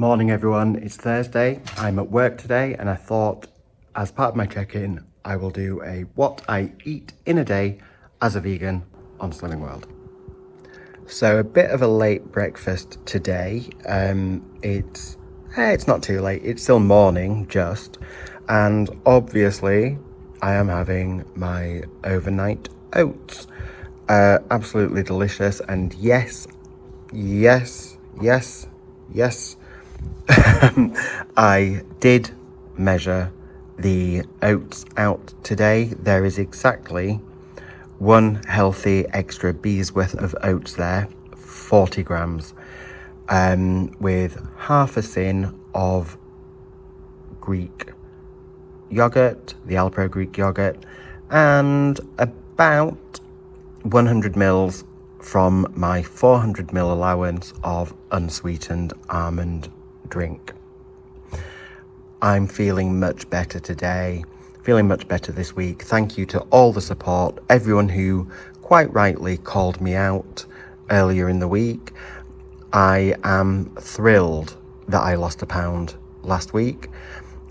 Morning everyone, it's Thursday. I'm at work today and I thought as part of my check-in I will do a what I eat in a day as a vegan on Slimming World. So a bit of a late breakfast today. It's not too late, it's still morning just, and obviously I am having my overnight oats. Absolutely delicious, and yes, I did measure the oats out today. There is exactly one healthy extra bee's worth of oats there, 40 grams, with half a tin of Greek yogurt, the Alpro Greek yogurt, and about 100 mils from my 400 ml allowance of unsweetened almond drink. I'm feeling much better today, feeling much better this week. Thank you to all the support, everyone who quite rightly called me out earlier in the week. I am thrilled that I lost a pound last week.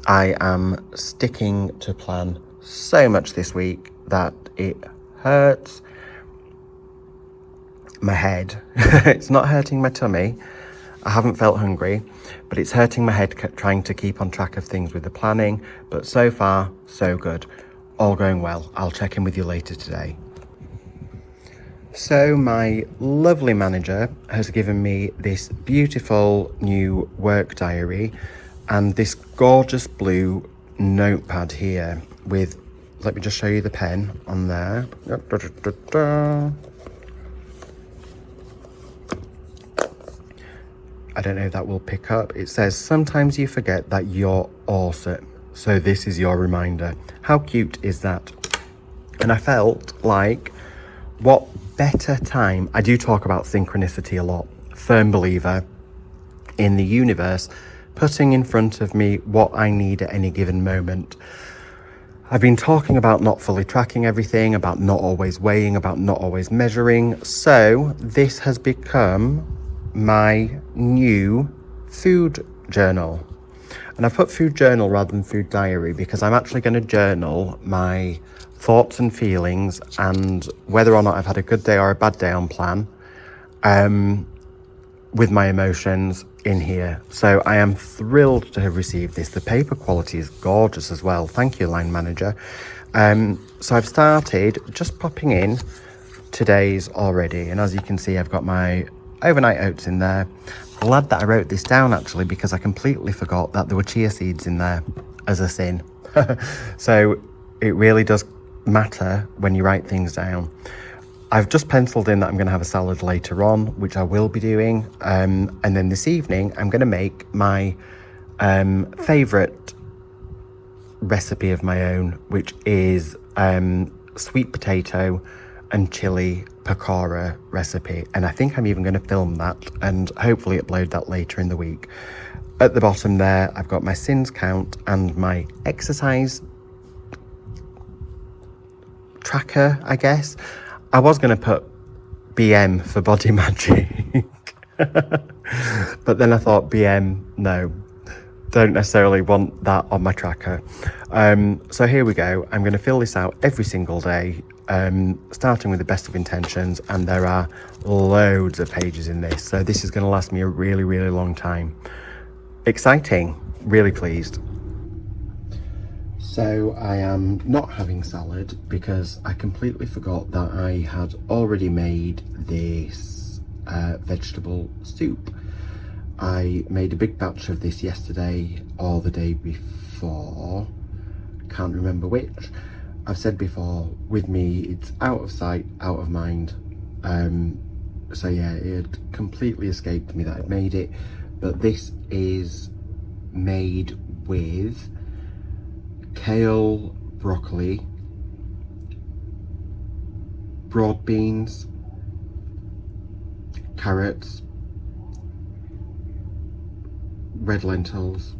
I am sticking to plan so much this week that it hurts my head. It's not hurting my tummy. I haven't felt hungry, but it's hurting my head trying to keep on track of things with the planning. But so far, so good. All going well. I'll check in with you later today. So my lovely manager has given me this beautiful new work diary and this gorgeous blue notepad here with, let me just show you the pen on there. I don't know if that will pick up. It says, sometimes you forget that you're awesome. So this is your reminder. How cute is that? And I felt like, what better time? I do talk about synchronicity a lot. Firm believer in the universe putting in front of me what I need at any given moment. I've been talking about not fully tracking everything, about not always weighing, about not always measuring. So this has become my new food journal, and I put food journal rather than food diary because I'm actually going to journal my thoughts and feelings and whether or not I've had a good day or a bad day on plan, with my emotions in here. So I am thrilled to have received this. The paper quality is gorgeous as well. Thank you, line manager. So I've started just popping in today's already, and as you can see I've got my overnight oats in there. Glad that I wrote this down actually, because I completely forgot that there were chia seeds in there as a sin. So it really does matter when you write things down. I've just penciled in that I'm going to have a salad later on, which I will be doing, and then this evening I'm going to make my favourite recipe of my own, which is sweet potato and chili pakora recipe, and I think I'm even going to film that and hopefully upload that later in the week. At the bottom there I've got my sins count and my exercise tracker, I guess. I was going to put BM for body magic but then I thought BM, no, don't necessarily want that on my tracker. So here we go. I'm going to fill this out every single day, starting with the best of intentions, and there are loads of pages in this, so this is going to last me a really long time. Exciting, really pleased. So I am not having salad because I completely forgot that I had already made this vegetable soup. I made a big batch of this yesterday or the day before, can't remember which. I've said before, with me it's out of sight, out of mind. So yeah, it had completely escaped me that I'd made it, but this is made with kale, broccoli, broad beans, carrots, red lentils,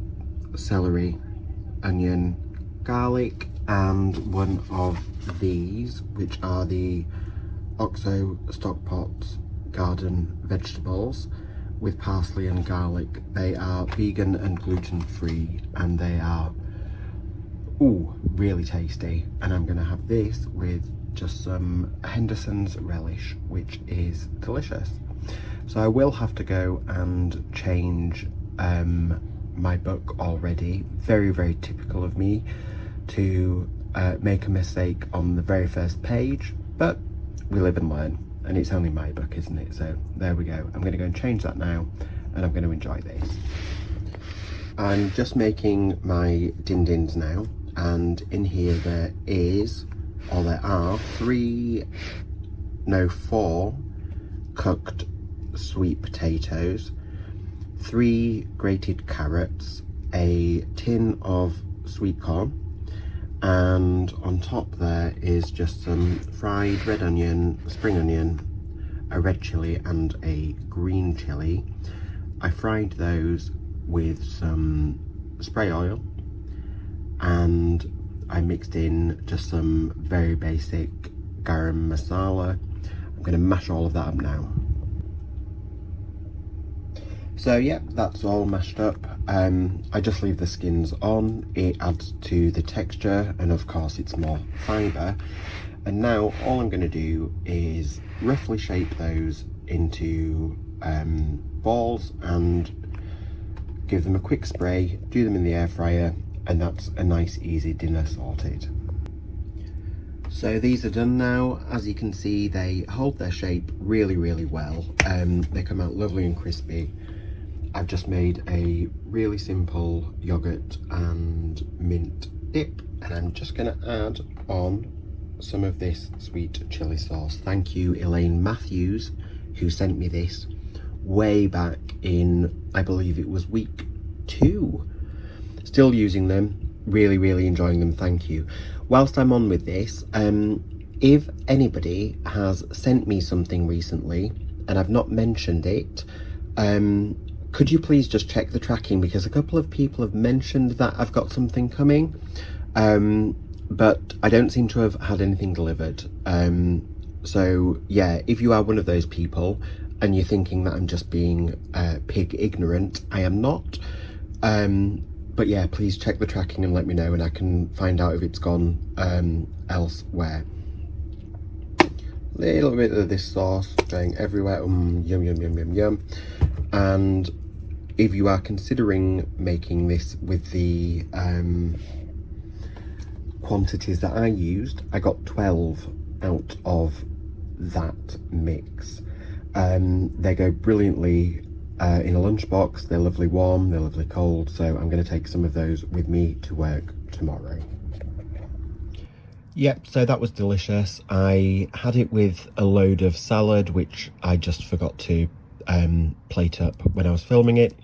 celery, onion, garlic, and one of these, which are the Oxo Stockpots garden vegetables, with parsley and garlic. They are vegan and gluten-free, and they are, ooh, really tasty. And I'm gonna have this with just some Henderson's relish, which is delicious. So I will have to go and change my book already. Very, very typical of me to make a mistake on the very first page, but we live and learn, and it's only my book, isn't it? So there we go. I'm going to go and change that now, and I'm going to enjoy this. I'm just making my din-dins now, and in here there are 4 cooked sweet potatoes, 3 grated carrots, a tin of sweet corn, and on top there is just some fried red onion, spring onion, a red chilli and a green chilli. I fried those with some spray oil, and I mixed in just some very basic garam masala. I'm going to mash all of that up now. So yeah, that's all mashed up. I just leave the skins on. It adds to the texture, and of course it's more fibre. And now all I'm going to do is roughly shape those into balls and give them a quick spray, do them in the air fryer, and that's a nice easy dinner sorted. So these are done now. As you can see, they hold their shape really, really well. They come out lovely and crispy. I've just made a really simple yogurt and mint dip, and I'm just going to add on some of this sweet chili sauce. Thank you, Elaine Matthews, who sent me this way back in, I believe it was week 2. Still using them, really, really enjoying them, thank you. Whilst I'm on with this, if anybody has sent me something recently and I've not mentioned it, could you please just check the tracking, because a couple of people have mentioned that I've got something coming, but I don't seem to have had anything delivered. So yeah, if you are one of those people and you're thinking that I'm just being pig ignorant, I am not. But yeah, please check the tracking and let me know, and I can find out if it's gone elsewhere. Little bit of this sauce going everywhere. Yum, yum, yum, yum, yum. And if you are considering making this with the quantities that I used, I got 12 out of that mix. They go brilliantly in a lunchbox. They're lovely warm, they're lovely cold, so I'm going to take some of those with me to work tomorrow. Yep, so that was delicious. I had it with a load of salad, which I just forgot to plate up when I was filming it.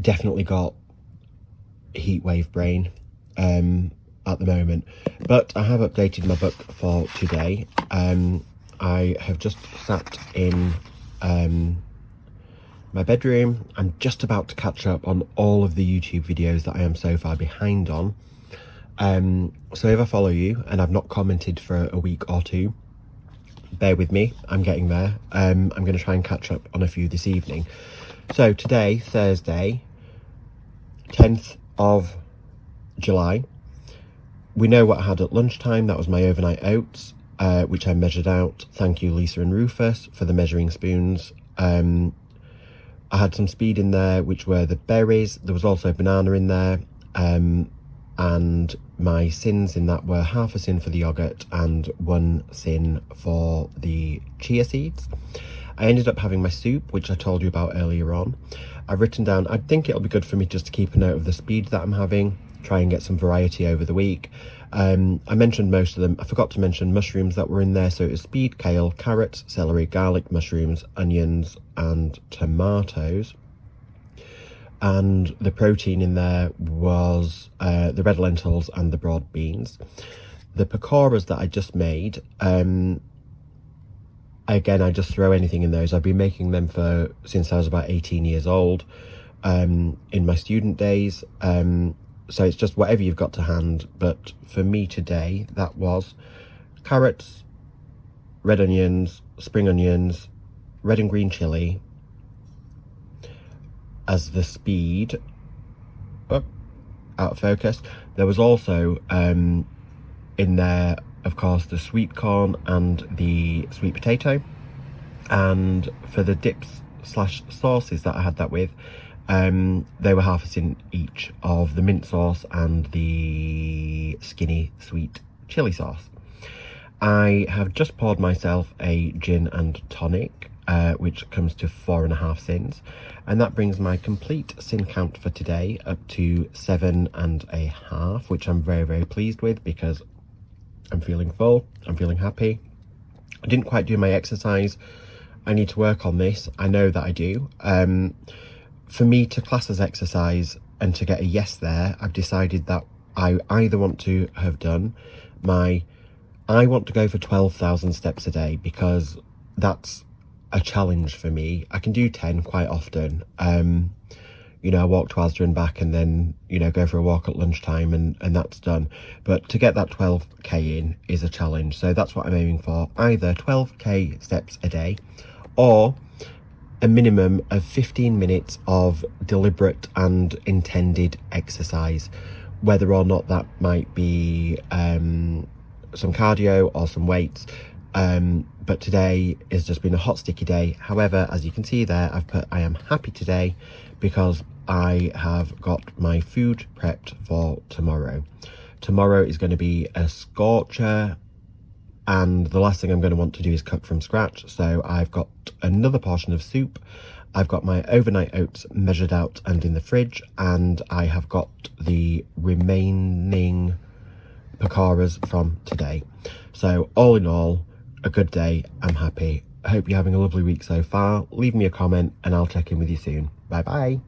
Definitely got heatwave brain at the moment, but I have updated my book for today. I have just sat in my bedroom. I'm just about to catch up on all of the YouTube videos that I am so far behind on. So if I follow you and I've not commented for a week or 2, bear with me, I'm getting there. I'm going to try and catch up on a few this evening. So today, Thursday, 10th of July, we know what I had at lunchtime. That was my overnight oats, which I measured out. Thank you, Lisa and Rufus, for the measuring spoons. I had some speed in there, which were the berries. There was also banana in there. And my sins in that were half a sin for the yogurt and 1 sin for the chia seeds. I ended up having my soup, which I told you about earlier on. I've written down, I think it'll be good for me just to keep a note of the speed that I'm having, try and get some variety over the week. I mentioned most of them. I forgot to mention mushrooms that were in there. So it was speed, kale, carrots, celery, garlic, mushrooms, onions and tomatoes. And the protein in there was the red lentils and the broad beans. The pakoras that I just made, again, I just throw anything in those. I've been making them since I was about 18 years old, in my student days. So it's just whatever you've got to hand. But for me today, that was carrots, red onions, spring onions, red and green as the speed. Oh, out of focus. There was also in there, of course, the sweet corn and the sweet potato. And for the dips slash sauces that I had that with, they were half a tin each of the mint sauce and the skinny sweet chili sauce. I have just poured myself a gin and tonic, which comes to 4.5 sins, and that brings my complete sin count for today up to 7.5, which I'm very, very pleased with because I'm feeling full, I'm feeling happy. I didn't quite do my exercise. I need to work on this. I know that I do. For me to class as exercise and to get a yes there, I've decided that I either want to have done I want to go for 12,000 steps a day because that's a challenge for me. I can do 10 quite often. You know, I walk to Asda and back and then, you know, go for a walk at lunchtime and that's done. But to get that 12k in is a challenge. So that's what I'm aiming for. Either 12k steps a day or a minimum of 15 minutes of deliberate and intended exercise, whether or not that might be some cardio or some weights. But today has just been a hot sticky day. However, as you can see there, I've put I am happy today because I have got my food prepped for tomorrow. Tomorrow is going to be a scorcher, and the last thing I'm going to want to do is cook from scratch. So I've got another portion of soup. I've got my overnight oats measured out and in the fridge, and I have got the remaining pakoras from today. So all in all, a good day. I'm happy. I hope you're having a lovely week so far. Leave me a comment and I'll check in with you soon. Bye bye.